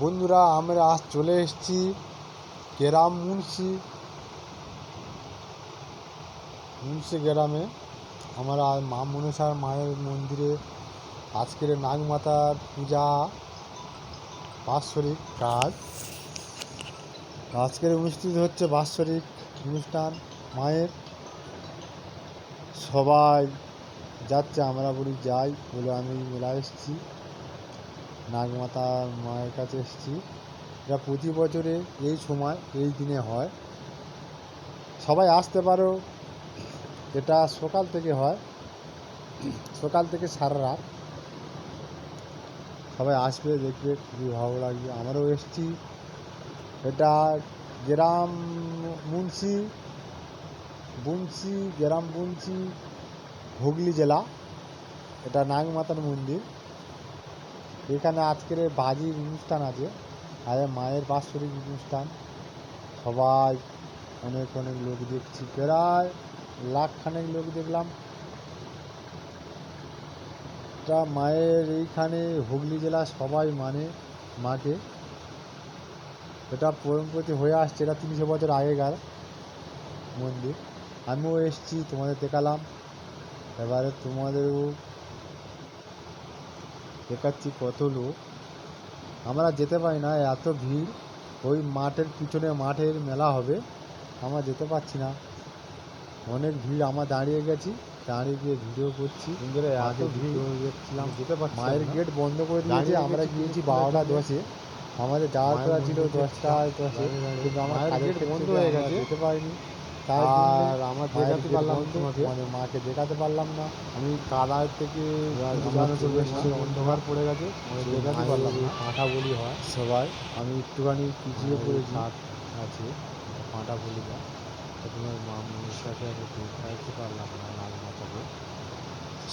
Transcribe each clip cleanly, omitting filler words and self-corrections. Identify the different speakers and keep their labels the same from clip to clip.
Speaker 1: বন্ধুরা, আমরা আজ চলে এসেছি গ্রাম মুন্সি গ্রামে। আমরা মা মনসার মায়ের মন্দিরে আজকের নাগমাতার পূজা বাৎসরিক কাজ। আজকের অনুষ্ঠিত হচ্ছে বাৎসরিক অনুষ্ঠান মায়ের। সবাই যাচ্ছে, আমরা বলি যাই বলে আমি মেলা এসেছি, নাগমাতার মায়ের কাছে এসেছি। এটা প্রতি বছরে এই সময় এই দিনে হয়, সবাই আসতে পারো। এটা সকাল থেকে হয়, সকাল থেকে সারা রাত সবাই আসবে, দেখবে, খুবই ভালো লাগবে। আমরাও এসেছি। এটা গ্রাম বুনসি হুগলি জেলা। এটা নাগমাতার মন্দির। এখানে আজকের বাজির অনুষ্ঠান আছে, আর মায়ের বাৎসরিক অনুষ্ঠান। সবাই অনেক লোক দেখছি, প্রায় লাখখানেক লোক দেখলাম। এটা মায়ের এইখানে হুগলি জেলা সবাই মানে মাকে। এটা পরম্পরা হয়ে আসছে, এটা 300 বছর আগেকার মন্দির। আমিও এসেছি, তোমাদের দেখালাম। এবারে তোমাদেরও দেখাচ্ছি কত লোক। আমরা যেতে পারি না, এত ভিড়। ওই মাঠের পিছনে মাঠের মেলা হবে, আমরা যেতে পারছি না, অনেক ভিড়। আমরা দাঁড়িয়ে গেছি, দাঁড়িয়ে গিয়ে ভিডিও করছি। এত ভিড় দেখছিলাম, যেতে পারছি। মায়ের গেট বন্ধ করে দিয়েছে। আমরা গিয়েছি 12টা 10-এ, আমাদের যাওয়ার কথা ছিল 10টায় 10-এ, কিন্তু আমার কাজের বন্ধ হয়ে গেছে, যেতে পারিনি। আর আমার দেখাতে পারলাম তোমাকে, মানে মাকে দেখাতে পারলাম না। আমি কাদার থেকে অন্ধকার পড়ে গেছে, দেখাতে পারলাম না। পাঁঠা বলি হয় সবাই, আমি একটুখানি পিছিয়ে পড়েছি। আছে পাঁঠা বলিটা, তোমার মা মনসাকে আমি দেখাতে পারলাম না, নাগমাতাকে।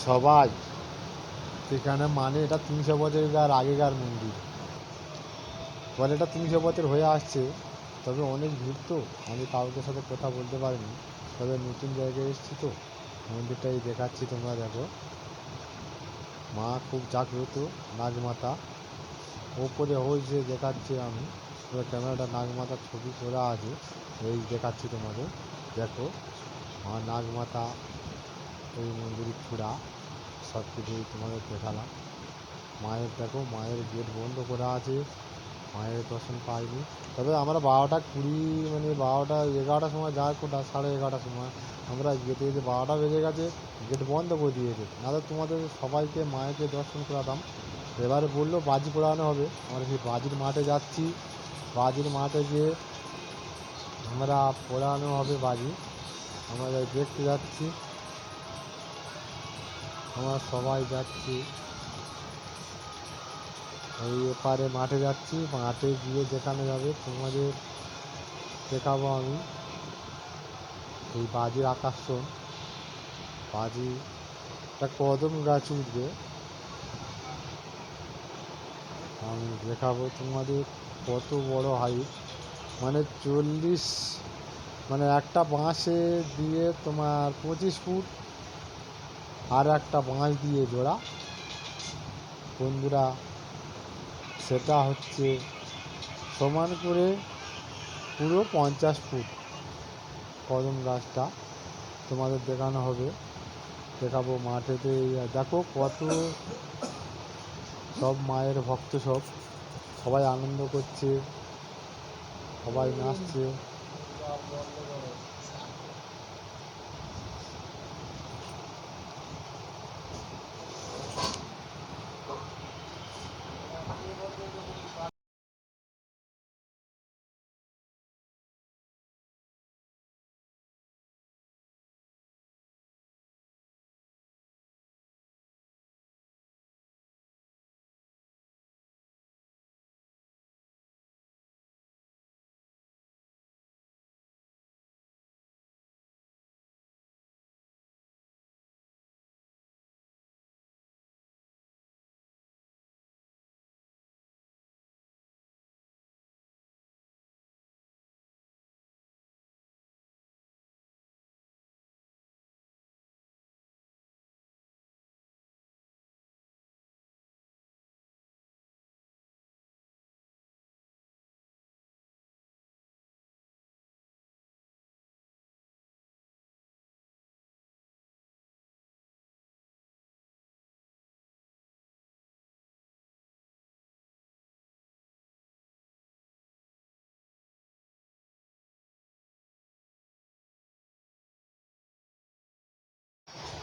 Speaker 1: সবাই সেখানে মানে এটা 300 বছরের আগেকার মন্দির বলে। এটা 300 বছর হয়ে আসছে, তবে অনেক ভিড় তো, আমি কাউকে সাথে কথা বলতে পারিনি। তবে নতুন জায়গায় এসেছি তো, মন্দিরটাই দেখাচ্ছি, তোমরা দেখো। মা খুব জাগ্রত নাগমাতা। ওপরে হয়েছে দেখাচ্ছে, আমি পুরো ক্যামেরাটা নাগমাতার ছবি তোলা আছে, এই দেখাচ্ছি তোমাদের, দেখো। মা নাগমাতা, এই মন্দির চূড়া, সব কিছুই তোমাদের দেখালাম। মায়ের দেখো, মায়ের গেট বন্ধ করা আছে, মায়ের দর্শন পাইনি। তবে আমরা 12টা 20, মানে 12টা 11টার সময় যাওয়ার কথা, 11:30টার সময় আমরা যেতে 12টা বেজে গেছে, গেট বন্ধ করে দিয়েছে। নাহলে তোমাদের সবাইকে মায়েকে দর্শন করাতাম। এবারে বললো বাজি পোড়ানো হবে, আমরা সেই বাজির মাঠে যাচ্ছি। বাজির মাঠে গিয়ে আমরা পোড়ানো হবে বাজি, আমরা দেখতে যাচ্ছি। আমরা সবাই যাচ্ছি, ওই এপারে মাঠে যাচ্ছি। মাঠে গিয়ে দেখানো যাবে, তোমাদের দেখাবো আমি এই বাজির আকর্ষণ। বাজিটা কদম গাছ উঠবে, আমি দেখাবো তোমাদের কত বড় হাইট, মানে 40, মানে একটা বাঁশে দিয়ে তোমার 25 ফুট, আর একটা বাঁশ দিয়ে জোড়া। বন্ধুরা, সেটা হচ্ছে সমান করে পুরো 50 ফুট কদম গাছটা তোমাদের দেখানো হবে, দেখাবো মাঠেতে। দেখো কত সব মায়ের ভক্ত, সবাই আনন্দ করছে, সবাই নাচছে।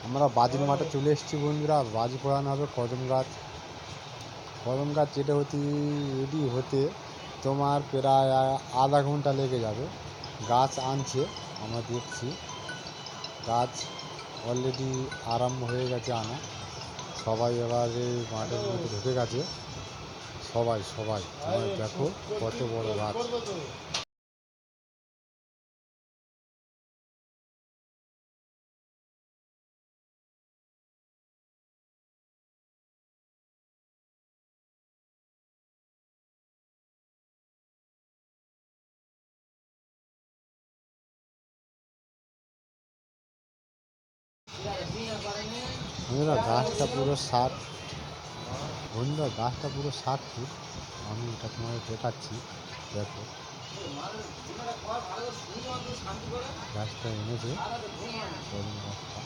Speaker 1: আমরা বাজির মাঠে চলে এসেছি বন্ধুরা। বাজি পোড়ানো হবে কদম গাছ। কদম গাছ যেটা রেডি হতে তোমার প্রায় আধা ঘন্টা লেগে যাবে। গাছ আনছে, আমরা দেখছি গাছ অলরেডি আরম্ভ হয়ে গেছে আনা। সবাই এবারে মাঠের মধ্যে ঢুকে গেছে। সবাই তোমরা দেখো কত বড় গাছ। বন্ধুরা গাছটা পুরো 60 ফুট। আমি এটা তোমাদের দেখাচ্ছি, দেখো গাছটা এনেছে। কদম গাছটা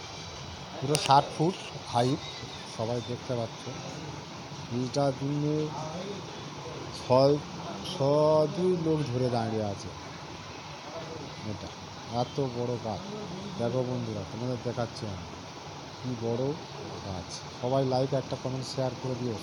Speaker 1: পুরো 60 ফুট হাইট, সবাই দেখতে পাচ্ছ। এইটা দিনে 2 লোক ধরে দাঁড়িয়ে আছে। এটা এত বড় গাছ, দেখো বন্ধুরা তোমাদের দেখাচ্ছি আমি কি বড় গাছ। সবাই লাইক একটা কমেন্ট শেয়ার করে দিও।